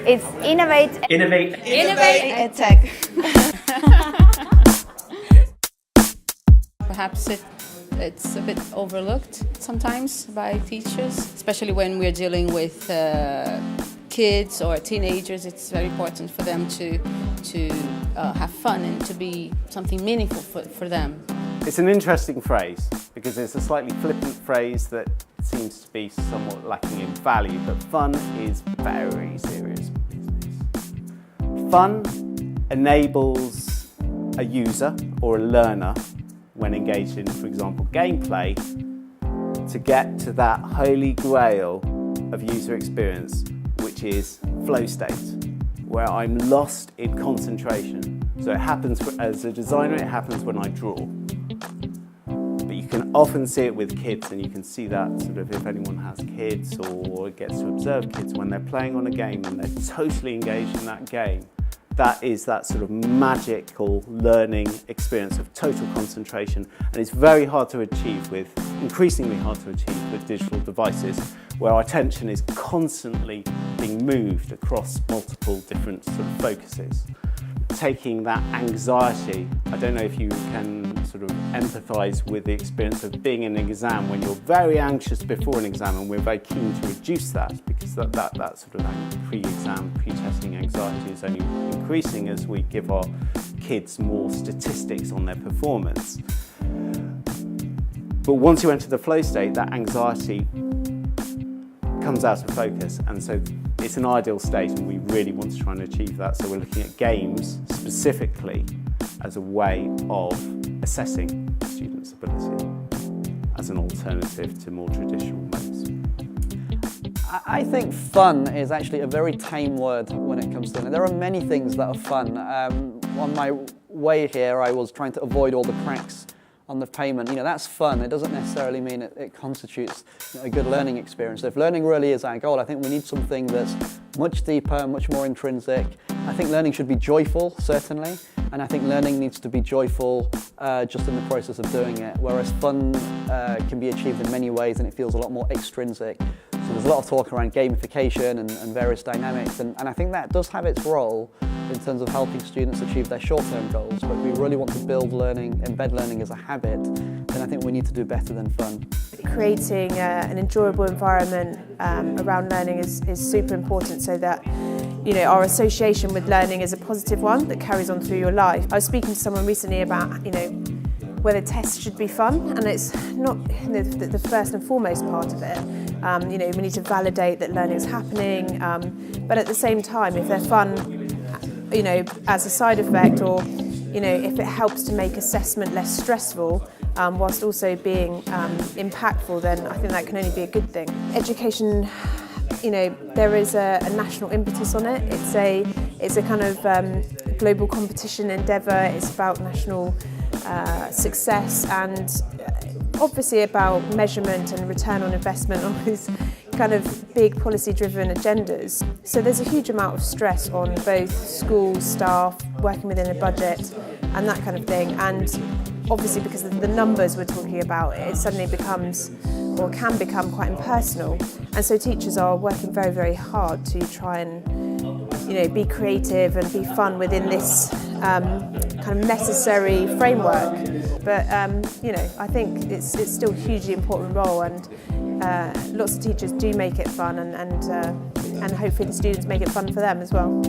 It's InnovateEdTech. Perhaps it's a bit overlooked sometimes by teachers, especially when we're dealing with kids or teenagers. It's very important for them to have fun and to be something meaningful for them. It's an interesting phrase because it's a slightly flippant phrase that seems to be somewhat lacking in value, but fun is very serious business. Fun enables a user or a learner, when engaged in, for example, gameplay, to get to that holy grail of user experience, which is flow state, where I'm lost in concentration. So it happens, as a designer, it happens when I draw. But you can often see it with kids, and you can see that sort of if anyone has kids or gets to observe kids when they're playing on a game and they're totally engaged in that game. That is that sort of magical learning experience of total concentration, and it's very hard to achieve increasingly hard to achieve with digital devices, where our attention is constantly being moved across multiple different sort of focuses. Taking that anxiety, I don't know if you can sort of empathise with the experience of being in an exam when you're very anxious before an exam, and we're very keen to reduce that because that sort of pre-exam, pre-testing anxiety is only increasing as we give our kids more statistics on their performance. But once you enter the flow state, that anxiety comes out of focus, and so it's an ideal state, and we really want to try and achieve that. So we're looking at games specifically as a way of assessing students' ability as an alternative to more traditional modes. I think fun is actually a very tame word when it comes to it. There are many things that are fun. On my way here, I was trying to avoid all the cracks on the pavement. That's fun. It doesn't necessarily mean it constitutes a good learning experience. If learning really is our goal, I think we need something that's much deeper, much more intrinsic. I think learning should be joyful, certainly, and I think learning needs to be joyful just in the process of doing it, whereas fun can be achieved in many ways and it feels a lot more extrinsic. So there's a lot of talk around gamification and various dynamics, and I think that does have its role in terms of helping students achieve their short-term goals. But if we really want to build learning, embed learning as a habit, then I think we need to do better than fun. Creating an enjoyable environment around learning is super important, so that our association with learning is a positive one that carries on through your life. I was speaking to someone recently about whether tests should be fun, and it's not the first and foremost part of it. We need to validate that learning is happening, but at the same time, if they're fun, as a side effect, or if it helps to make assessment less stressful whilst also being impactful, then I think that can only be a good thing. Education, there is a national impetus on it. It's a kind of global competition endeavour. It's about national success and obviously about measurement and return on investment on these kind of big policy-driven agendas. So there's a huge amount of stress on both schools, staff, working within a budget and that kind of thing. And obviously because of the numbers we're talking about, it suddenly becomes, or can become, quite impersonal. And so teachers are working very, very hard to try and be creative and be fun within this kind of necessary framework. But I think it's still a hugely important role, and lots of teachers do make it fun, and hopefully the students make it fun for them as well.